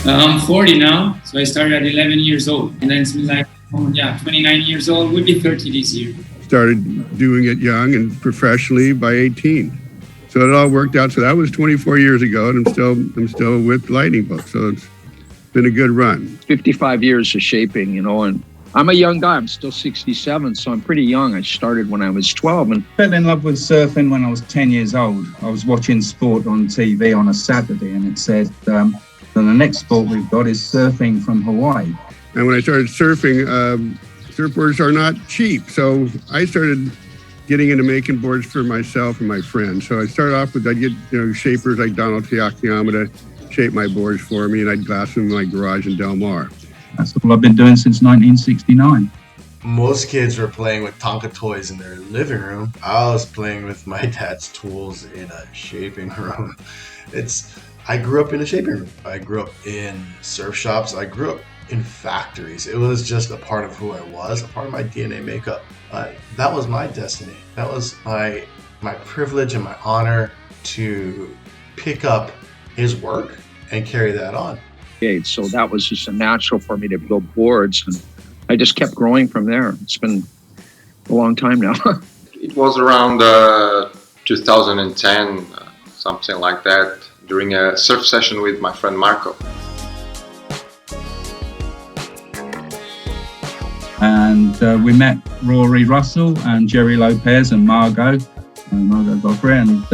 I'm 40 now, so I started at 11 years old. And then it's been like, 29 years old, would be 30 this year. Started doing it young and professionally by 18. So it all worked out. So that was 24 years ago, and I'm still with Lightning Bolt. So it's been a good run. 55 years of shaping, and I'm a young guy. I'm still 67, so I'm pretty young. I started when I was 12. And fell in love with surfing when I was 10 years old. I was watching sport on TV on a Saturday, and it said, the next sport we've got is surfing from Hawaii. And when I started surfing, surfboards are not cheap. So I started getting into making boards for myself and my friends. So I started off with, I'd get shapers like Donald Takayama to shape my boards for me, and I'd glass them in my garage in Del Mar. That's all I've been doing since 1969. Most kids were playing with Tonka toys in their living room. I was playing with my dad's tools in a shaping room. I grew up in a shaping room. I grew up in surf shops. I grew up in factories. It was just a part of who I was, a part of my DNA makeup. That was my destiny. That was my privilege and my honor to pick up his work and carry that on. So that was just a natural for me to build boards, and I just kept growing from there. It's been a long time now. It was around 2010, something like that, during a surf session with my friend Marco. And we met Rory Russell and Jerry Lopez and Margot Godfrey, and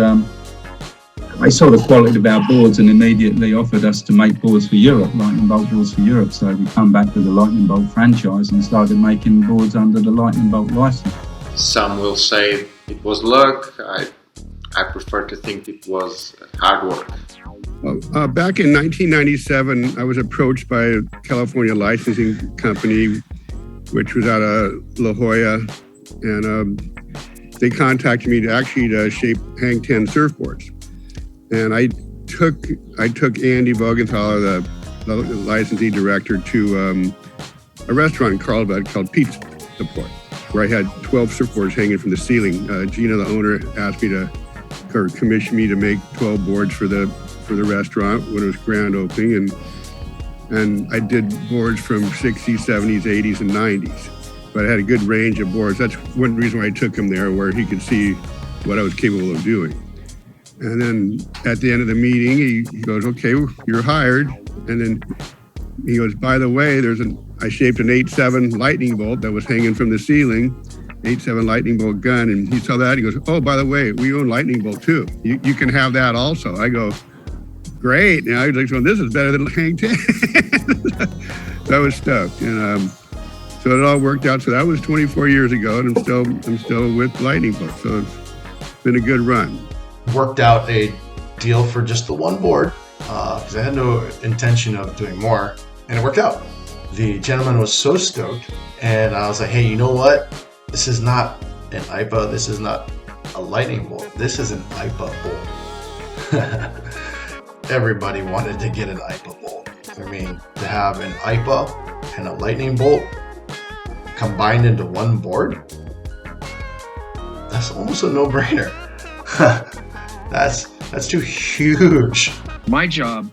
I saw the quality of our boards and immediately offered us to make boards for Europe, Lightning Bolt boards for Europe. So we come back with the Lightning Bolt franchise and started making boards under the Lightning Bolt license. Some will say it was luck. I prefer to think it was hard work. Well, back in 1997, I was approached by a California licensing company, which was out of La Jolla, and they contacted me to shape Hang 10 surfboards. And I took Andy Vogenthaler, the licensing director, to a restaurant in Carlsbad called Pete's Support, where I had 12 surfboards hanging from the ceiling. Gina, the owner, asked me to commission me to make 12 boards for the restaurant when it was grand opening, and I did boards from 60s, 70s, 80s, and 90s. But I had a good range of boards. That's one reason why I took him there, where he could see what I was capable of doing. And then at the end of the meeting, he goes, "Okay, you're hired." And then he goes, "By the way, I shaped an 8.7 lightning bolt that was hanging from the ceiling, 8.7 lightning bolt gun." And he saw that. He goes, "Oh, by the way, we own lightning bolt too. You can have that also." I go, "Great." And I was like, "So this is better than Hang 10. So I was stoked. And so it all worked out. So that was 24 years ago, and I'm still with Lightning Bolt. So it's been a good run. Worked out a deal for just the one board because I had no intention of doing more, and it worked out. The gentleman was so stoked, and I was like, "Hey, you know what? This is not an Aipa. This is not a lightning bolt. This is an Aipa bolt." Everybody wanted to get an Aipa bolt. I mean, to have an Aipa and a lightning bolt combined into one board, that's almost a no-brainer. That's too huge. My job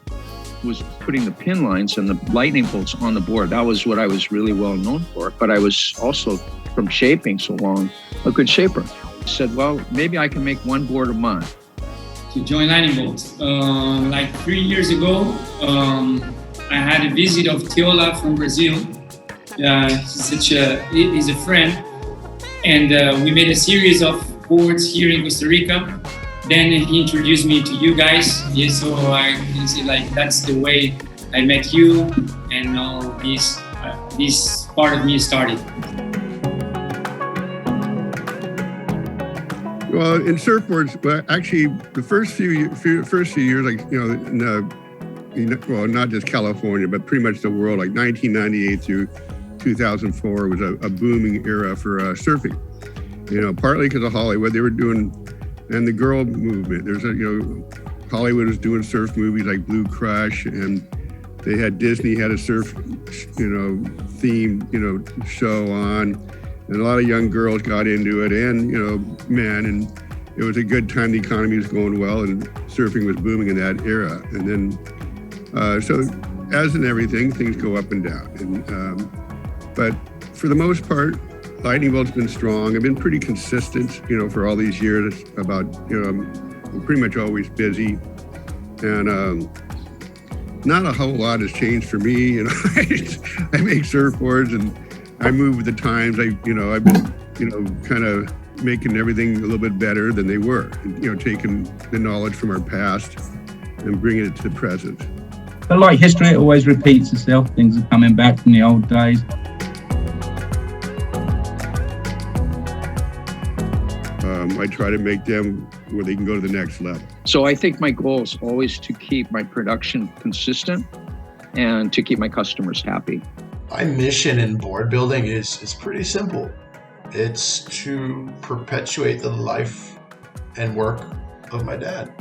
was putting the pin lines and the lightning bolts on the board. That was what I was really well known for. But I was also, from shaping so long, a good shaper. I said, well, maybe I can make one board a month. To join Lightning Bolt, like 3 years ago, I had a visit of Teola from Brazil. He's a friend, and we made a series of boards here in Costa Rica. Then he introduced me to you guys. Yeah, so I can see like that's the way I met you, and all this part of me started. Well, in surfboards, actually, the first few years, like not just California, but pretty much the world, like 1998 through 2004 was a booming era for surfing. Partly because of Hollywood, they were doing, and the girl movement. There's Hollywood was doing surf movies like Blue Crush, and they had Disney had a surf, themed, show on, and a lot of young girls got into it, and men, and it was a good time. The economy was going well, and surfing was booming in that era. And then, so as in everything, things go up and down. But for the most part, lightning bolt's been strong. I've been pretty consistent, for all these years. About, I'm pretty much always busy, and not a whole lot has changed for me. I make surfboards and I move with the times. I've been, kind of making everything a little bit better than they were. Taking the knowledge from our past and bringing it to the present. But like history, it always repeats itself. Things are coming back from the old days. I try to make them where they can go to the next level. So I think my goal is always to keep my production consistent and to keep my customers happy. My mission in board building is pretty simple. It's to perpetuate the life and work of my dad.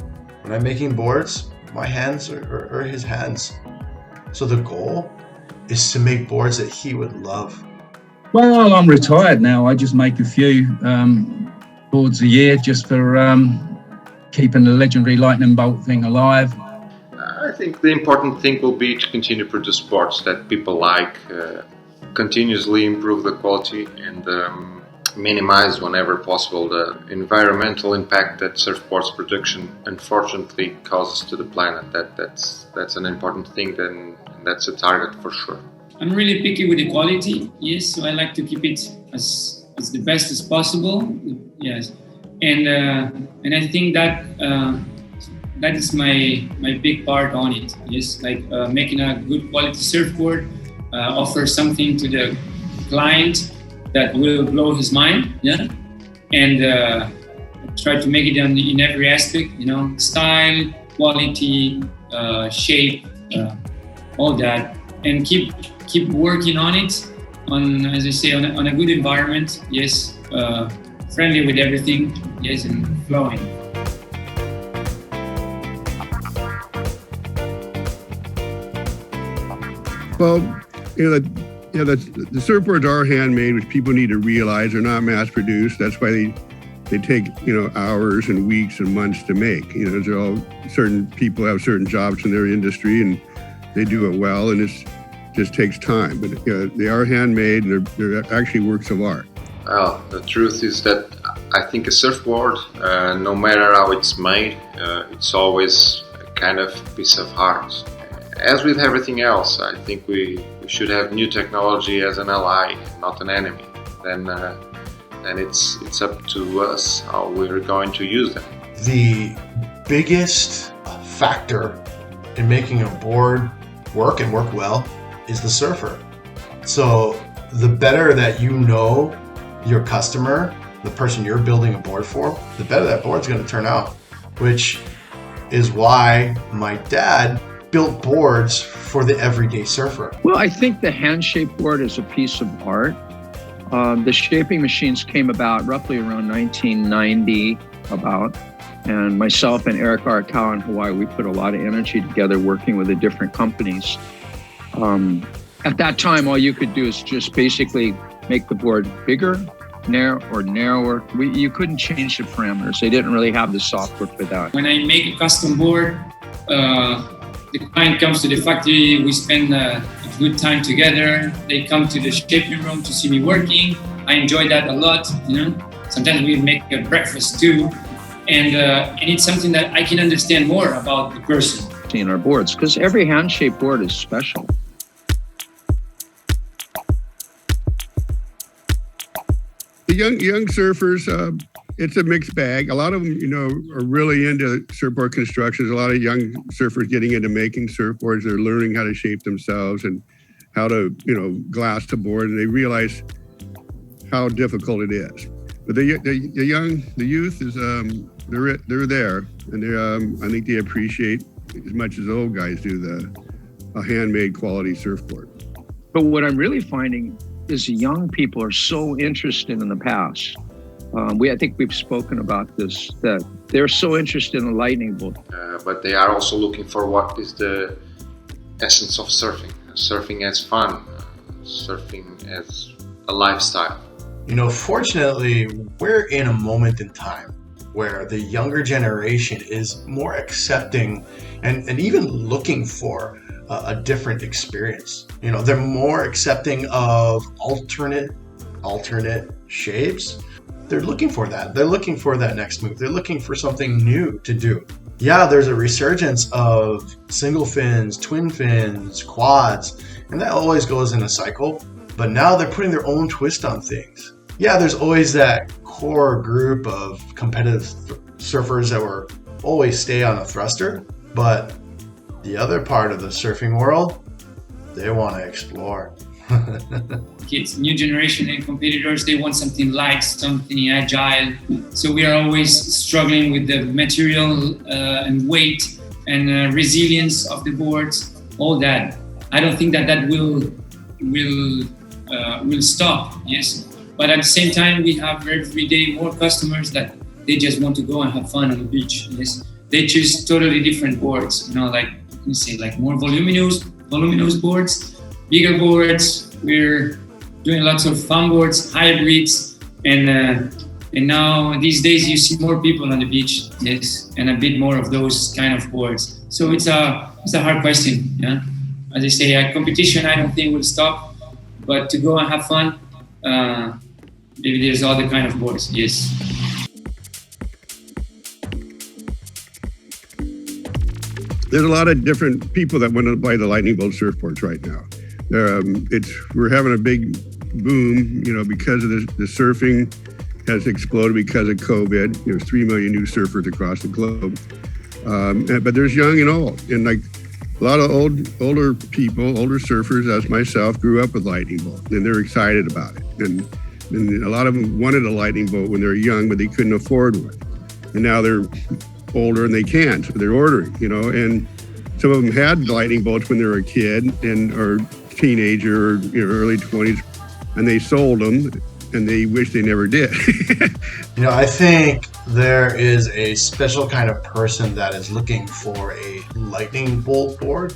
When I'm making boards, my hands are his hands. So the goal is to make boards that he would love. Well, I'm retired now. I just make a few boards a year just for keeping the legendary lightning bolt thing alive. I think the important thing will be to continue to produce boards that people like, continuously improve the quality, and minimize whenever possible the environmental impact that surfboards production unfortunately causes to the planet. That's an important thing, and that's a target for sure. I'm really picky with the quality, yes, so I like to keep it as the best as possible, yes, and I think that that is my big part on it, yes, like making a good quality surfboard, offer something to the client that will blow his mind, yeah, and try to make it in every aspect, style, quality, shape, all that, and keep working on it, as I say, on a good environment, yes, friendly with everything, yes, and flowing. Well, the surfboards are handmade, which people need to realize. They're not mass-produced. That's why they take hours and weeks and months to make. They're all, certain people have certain jobs in their industry and they do it well, and it just takes time. But they are handmade, and they're actually works of art. Well, the truth is that I think a surfboard, no matter how it's made, it's always a kind of piece of art. As with everything else, I think we should have new technology as an ally, not an enemy. Then it's up to us how we're going to use them. The biggest factor in making a board work and work well is the surfer. So the better that your customer, the person you're building a board for, the better that board's going to turn out, which is why my dad built boards for the everyday surfer. Well, I think the hand-shaped board is a piece of art. The shaping machines came about roughly around 1990 and myself and Eric Arakawa in Hawaii, we put a lot of energy together working with the different companies. At that time, all you could do is just basically make the board bigger, narrower. You couldn't change the parameters. They didn't really have the software for that. When I make a custom board, the client comes to the factory, we spend a good time together. They come to the shaping room to see me working. I enjoy that a lot, Sometimes we make a breakfast too. And it's something that I can understand more about the person. In our boards, because every hand-shaped board is special. The young surfers, it's a mixed bag. A lot of them, are really into surfboard construction. There's a lot of young surfers getting into making surfboards. They're learning how to shape themselves and how to, glass the board, and they realize how difficult it is. But the youth is, they're there, and I think they appreciate as much as the old guys do a handmade quality surfboard. But what I'm really finding is the young people are so interested in the past. I think we've spoken about this, that they're so interested in the lightning bolt. But they are also looking for what is the essence of surfing. Surfing as fun, surfing as a lifestyle. Fortunately, we're in a moment in time where the younger generation is more accepting and even looking for a different experience. You know, they're more accepting of alternate shapes. They're looking for that. They're looking for that next move. They're looking for something new to do. Yeah, there's a resurgence of single fins, twin fins, quads, and that always goes in a cycle. But now they're putting their own twist on things. Yeah, there's always that core group of competitive surfers that will always stay on a thruster, but the other part of the surfing world, they want to explore. Kids, new generation and competitors, they want something light, something agile. So we are always struggling with the material and weight and resilience of the boards, all that. I don't think that will stop, yes. But at the same time, we have every day more customers that they just want to go and have fun on the beach, yes. They choose totally different boards, you know, like you say, like more voluminous boards, bigger boards. We're doing lots of fun boards, hybrids, and now these days you see more people on the beach, yes, and a bit more of those kind of boards. So it's a hard question, yeah. As I say, competition I don't think will stop, but to go and have fun, maybe there's other kind of boards, yes. There's a lot of different people that want to buy the Lightning Bolt surfboards right now. We're having a big boom, you know, because of the surfing has exploded because of COVID. There's 3 million new surfers across the globe, but there's young and old, and like a lot of older people, older surfers, as myself, grew up with Lightning Bolt, and they're excited about it. And a lot of them wanted a Lightning Bolt when they were young, but they couldn't afford one, and now they're older and they can, so they're ordering, you know. And some of them had Lightning Bolts when they were a kid or teenager or, you know, early 20s, and they sold them and they wish they never did. You know, I think there is a special kind of person that is looking for a Lightning Bolt board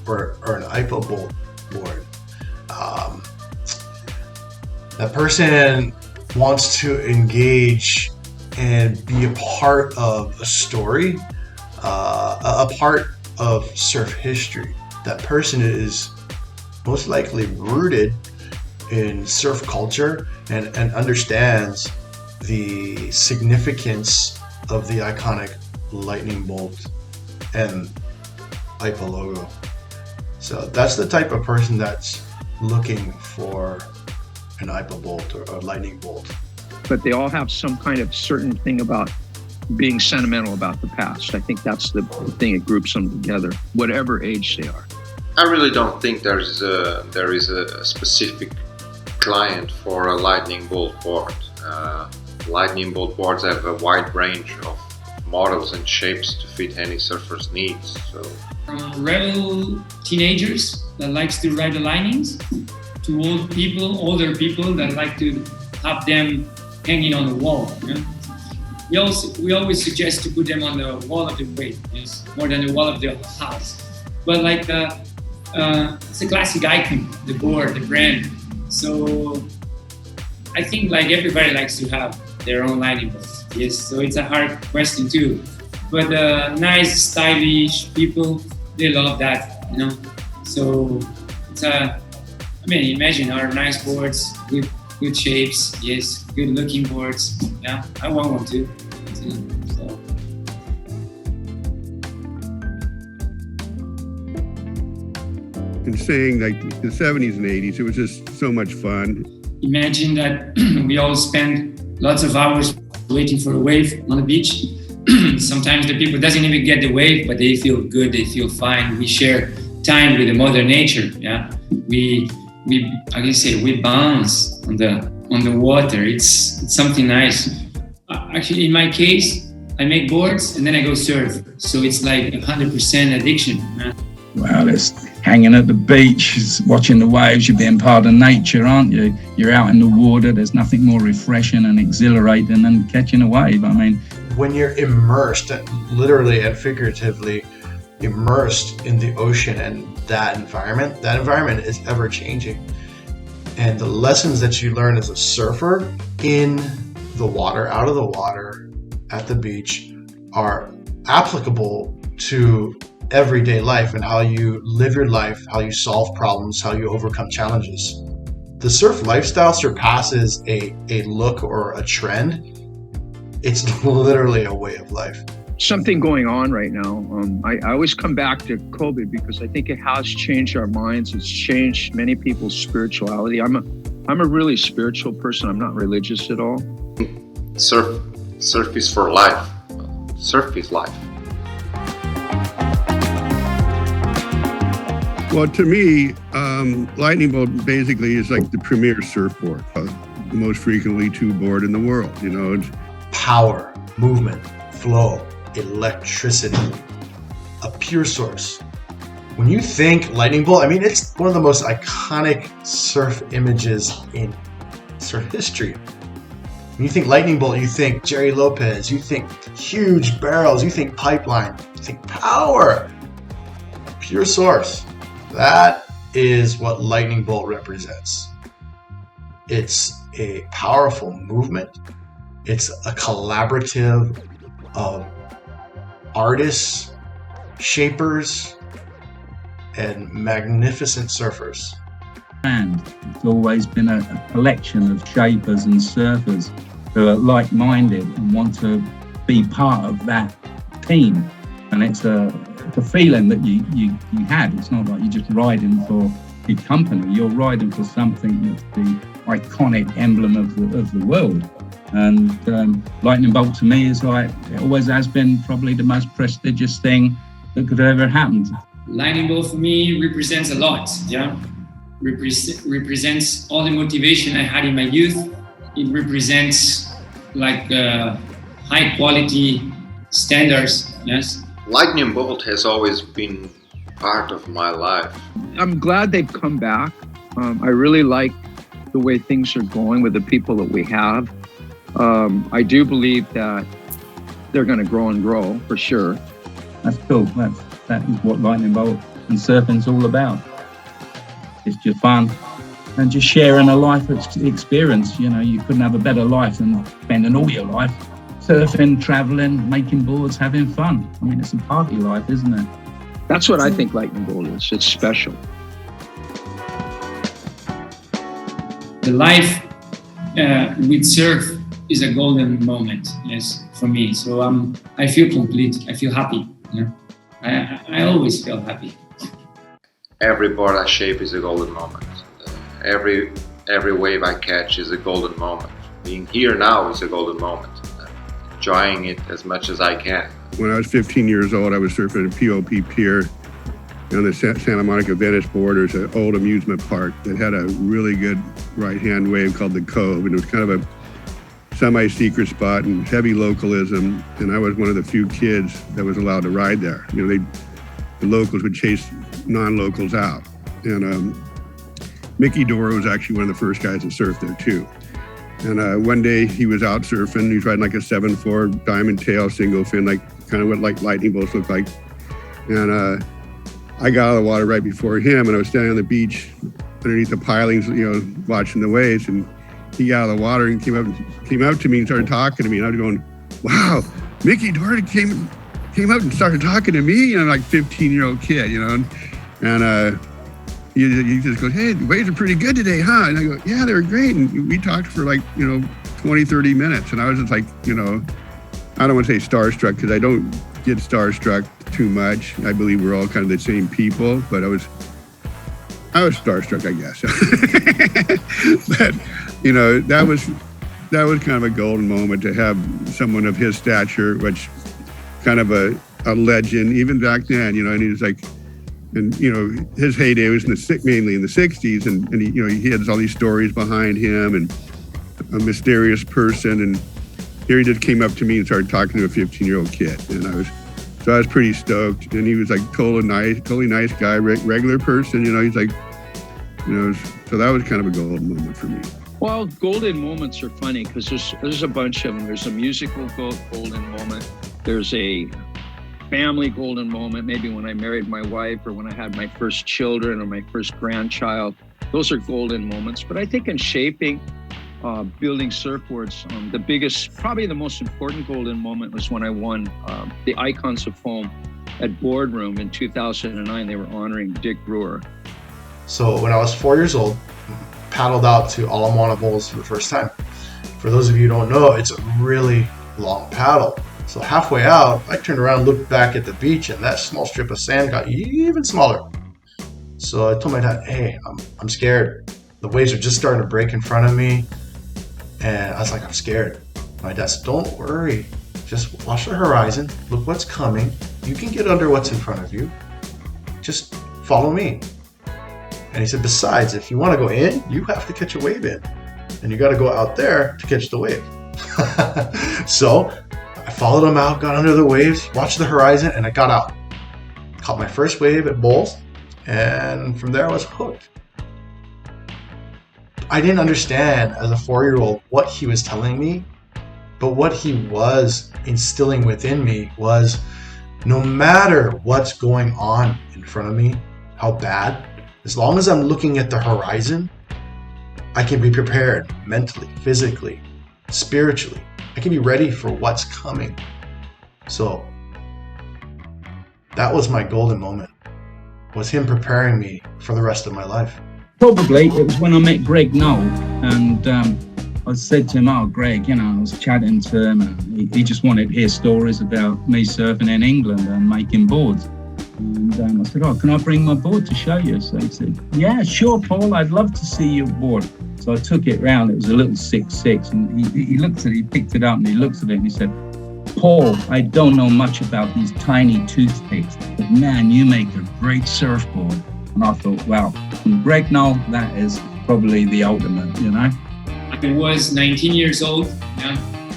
or an Aipa Bolt board. That person wants to engage and be a part of a story, a part of surf history. That person is most likely rooted in surf culture and understands the significance of the iconic Lightning Bolt and Aipa logo. So that's the type of person that's looking for an Aipa Bolt or a Lightning Bolt. But they all have some kind of certain thing about being sentimental about the past. I think that's the thing that groups them together, whatever age they are. I really don't think there is a specific client for a Lightning Bolt board. Lightning Bolt boards have a wide range of models and shapes to fit any surfer's needs. So, from rebel teenagers that likes to ride the Lightnings to older people that like to have them hanging on the wall. You know? We always suggest to put them on the wall of the wave, yes, more than the wall of the house. But like it's a classic icon, the board, the brand. So I think like everybody likes to have their own Lightning Bolt. Yes, so it's a hard question too. But nice, stylish people, they love that, you know. So it's imagine our nice boards with good shapes, yes, good looking boards. Yeah, I want one too. So. And saying like the 70s and 80s, it was just so much fun. Imagine that we all spend lots of hours waiting for a wave on the beach. Sometimes the people doesn't even get the wave, but they feel good, they feel fine. We share time with the mother nature. Yeah, we bounce on the water. It's something nice. Actually, in my case, I make boards and then I go surf. So it's like 100% addiction. Wow, that's hanging at the beach, watching the waves. You're being part of nature, aren't you? You're out in the water. There's nothing more refreshing and exhilarating than catching a wave. I mean, when you're immersed, literally and figuratively immersed in the ocean and that environment is ever changing. And the lessons that you learn as a surfer in the water, out of the water, at the beach, are applicable to everyday life and how you live your life, how you solve problems, how you overcome challenges. The surf lifestyle surpasses a look or a trend. It's literally a way of life. Something going on right now. I always come back to COVID because I think it has changed our minds. It's changed many people's spirituality. I'm a really spiritual person. I'm not religious at all. Surf is for life. Surf is life. Well, to me, Lightning Bolt basically is like the premier surfboard, the most frequently tube board in the world. You know, it's power, movement, flow, electricity, a pure source. When you think Lightning Bolt, I mean, it's one of the most iconic surf images in surf history. When you think Lightning Bolt, you think Jerry Lopez, you think huge barrels, you think pipeline, you think power, pure source. That is what Lightning Bolt represents. It's a powerful movement. It's a collaborative of artists, shapers, and magnificent surfers. And it's always been a collection of shapers and surfers who are like-minded and want to be part of that team. And it's a feeling that you had. It's not like you're just riding for your company. You're riding for something that's the iconic emblem of the world. And Lightning Bolt to me is like, it always has been probably the most prestigious thing that could have ever happened. Lightning Bolt for me represents a lot, yeah. Represents all the motivation I had in my youth. It represents like high quality standards, yes. Lightning Bolt has always been part of my life. I'm glad they've come back. I really like the way things are going with the people that we have. I do believe that they're going to grow and grow for sure. That's cool. That is what Lightning Bolt and surfing's all about. It's just fun and just sharing a life experience. You know, you couldn't have a better life than spending all your life surfing, traveling, making boards, having fun. I mean, it's a party life, isn't it? That's what I think Lightning Bolt is. It's special. The life with surf is a golden moment, yes, for me. So I feel complete. I feel happy. You know? I always feel happy. Every board I shape is a golden moment. Every wave I catch is a golden moment. Being here now is a golden moment. Enjoying it as much as I can. When I was 15 years old, I was surfing at POP Pier on the Santa Monica Venice borders, an old amusement park that had a really good right-hand wave called the Cove, and it was kind of a semi-secret spot and heavy localism, and I was one of the few kids that was allowed to ride there. You know, the locals would chase non-locals out, and Mickey Dora was actually one of the first guys that surfed there too. And one day he was out surfing. He was riding like a 7.4 diamond tail single fin, like kind of what like Lightning Bolts look like. And I got out of the water right before him, and I was standing on the beach underneath the pilings, you know, watching the waves. And he got out of the water and came up to me and started talking to me. And I was going, "Wow, Mickey Dora came up and started talking to me." And I'm like 15-year-old kid, you know, and he just goes, "Hey, the waves are pretty good today, huh?" And I go, "Yeah, they were great." And we talked for like, 20, 30 minutes. And I was just like, I don't want to say starstruck because I don't get starstruck too much. I believe we're all kind of the same people, but I was starstruck, I guess. But, that was kind of a golden moment to have someone of his stature, which kind of a legend, even back then, and he was like, and his heyday was mainly in the 60s, and he had all these stories behind him and a mysterious person, and here he just came up to me and started talking to a 15-year-old kid, and I was pretty stoked. And he was like totally nice guy, regular person, he's like, so that was kind of a golden moment for me. Well, golden moments are funny because there's a bunch of them. There's a musical golden moment. There's a family golden moment, maybe when I married my wife or when I had my first children or my first grandchild. Those are golden moments. But I think in shaping, building surfboards, probably the most important golden moment was when I won the Icons of Foam at Boardroom in 2009, they were honoring Dick Brewer. So when I was 4 years old, paddled out to Ala Bowls for the first time. For those of you who don't know, it's a really long paddle. So halfway out, I turned around, looked back at the beach, and that small strip of sand got even smaller. So I told my dad, hey, I'm scared. The waves are just starting to break in front of me. And I was like, I'm scared. My dad said, don't worry. Just watch the horizon. Look what's coming. You can get under what's in front of you. Just follow me. And he said, besides, if you want to go in, you have to catch a wave in. And you got to go out there to catch the wave. So I followed him out, got under the waves, watched the horizon, and I got out. Caught my first wave at Bowls. And from there I was hooked. I didn't understand as a 4-year-old what he was telling me, but what he was instilling within me was no matter what's going on in front of me, how bad, as long as I'm looking at the horizon, I can be prepared mentally, physically, spiritually. I can be ready for what's coming. So that was my golden moment, was him preparing me for the rest of my life. Probably it was when I met Greg Knoll, and I said to him, oh, Greg, I was chatting to him, and he just wanted to hear stories about me surfing in England and making boards. And I said, oh, can I bring my board to show you? So he said, yeah, sure, Paul, I'd love to see your board. So I took it round. It was a little 6'6", and he looked at it, he picked it up and he looked at it and he said, Paul, I don't know much about these tiny toothpicks, but man, you make a great surfboard. And I thought, wow, Greg Knoll, that is probably the ultimate, I was 19 years old.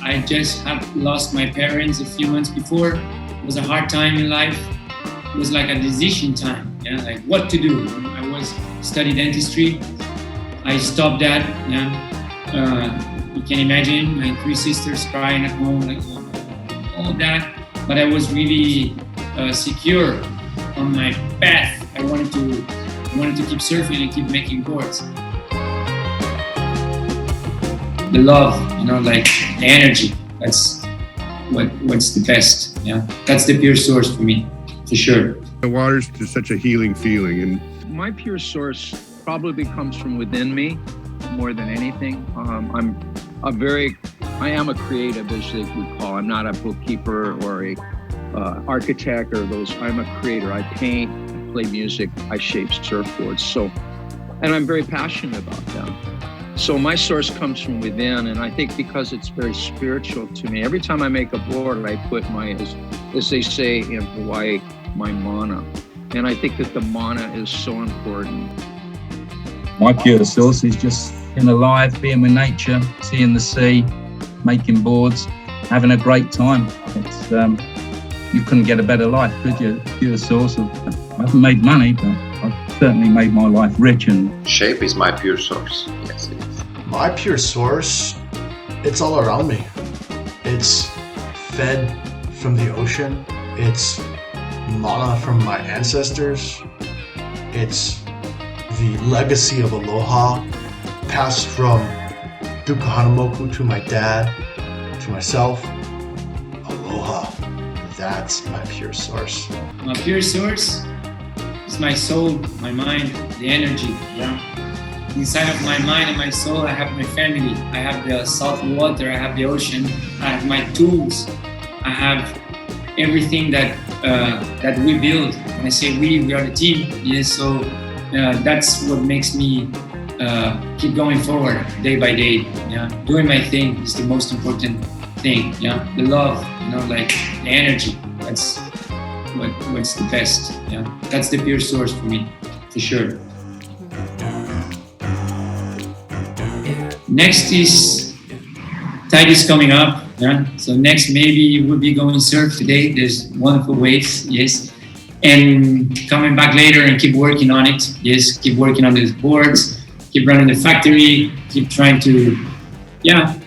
I just had lost my parents a few months before. It was a hard time in life. It was like a decision time, like what to do. I was studying dentistry. I stopped that. You can imagine my 3 sisters crying at home, like all that. But I was really secure on my path. I wanted to keep surfing and keep making boards. The love, like the energy. That's what's the best. That's the pure source for me, for sure. The water's just such a healing feeling, and my pure source probably comes from within me more than anything. I am a creative, as they would call. I'm not a bookkeeper or a architect or those. I'm a creator. I paint, I play music, I shape surfboards. And I'm very passionate about them. So my source comes from within, and I think because it's very spiritual to me, every time I make a board, I put my, as they say in Hawaii, my mana. And I think that the mana is so important. My pure source is just being alive, being with nature, seeing the sea, making boards, having a great time. It's you couldn't get a better life, could you? Pure source of, I haven't made money, but I've certainly made my life rich. And shape is my pure source. Yes, it is. My pure source, it's all around me. It's fed from the ocean. It's mana from my ancestors. It's the legacy of aloha passed from Duka Hanamoku to my dad, to myself. Aloha, that's my pure source. My pure source is my soul, my mind, the energy. Inside of my mind and my soul, I have my family. I have the salt water, I have the ocean, I have my tools. I have everything that we build. When I say we are the team. Yes, so that's what makes me keep going forward day by day. Doing my thing is the most important thing. The love, like the energy. That's what's the best. That's the pure source for me, for sure. Next is tide is coming up. So next maybe we'll be going surf today. There's wonderful waves, yes. And coming back later and keep working on it. Yes, keep working on these boards, keep running the factory, keep trying to,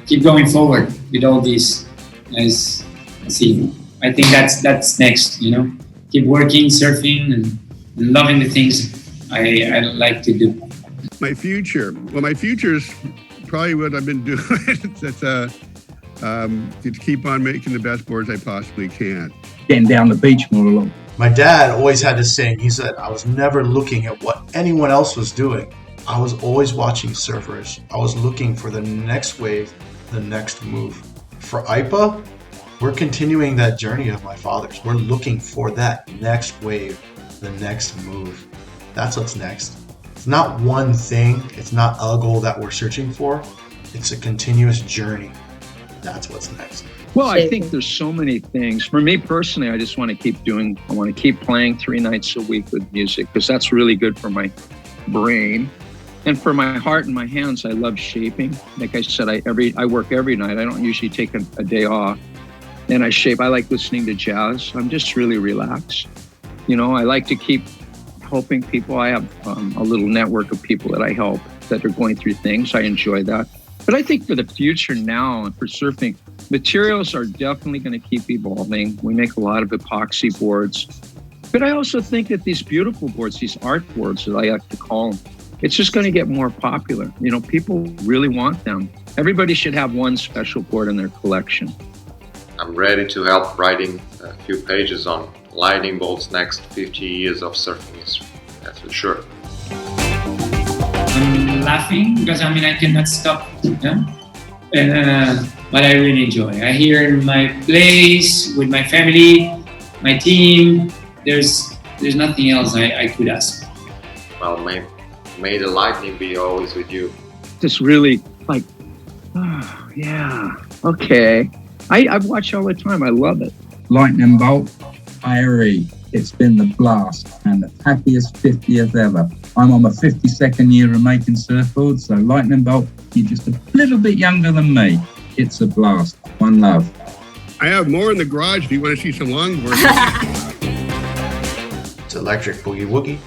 keep going forward with all these. As see, I think that's next. Keep working, surfing, and loving the things I like to do. my future is probably what I've been doing. That's to keep on making the best boards I possibly can. Getting down the beach more a lot. My dad always had this saying. He said, I was never looking at what anyone else was doing. I was always watching surfers. I was looking for the next wave, the next move. For Aipa, we're continuing that journey of my father's. We're looking for that next wave, the next move. That's what's next. It's not one thing. It's not a goal that we're searching for. It's a continuous journey. That's what's next. Well, I think there's so many things. For me personally, I just want to keep playing 3 nights a week with music, because that's really good for my brain. And for my heart and my hands, I love shaping. Like I said, I work every night. I don't usually take a day off. And I shape. I like listening to jazz. I'm just really relaxed. You know, I like to keep helping people. I have a little network of people that I help that are going through things. I enjoy that. But I think for the future now and for surfing, materials are definitely going to keep evolving. We make a lot of epoxy boards. But I also think that these beautiful boards, these art boards that I like to call them, it's just going to get more popular. You know, people really want them. Everybody should have one special board in their collection. I'm ready to help writing a few pages on lightning bolts' next 50 years of surfing history. That's for sure. I'm laughing because I cannot stop. Yeah? But I really enjoy. I here in my place with my family, my team. There's nothing else I could ask. Well, may the lightning be always with you. Just really like, oh, yeah, okay. I watch all the time. I love it. Lightning bolt, I agree. It's been the blast and the happiest 50th ever. I'm on my 52nd year of making surfboards, so lightning bolt, you're just a little bit younger than me. It's a blast. One love. I have more in the garage if you want to see some longboards. It's electric boogie woogie.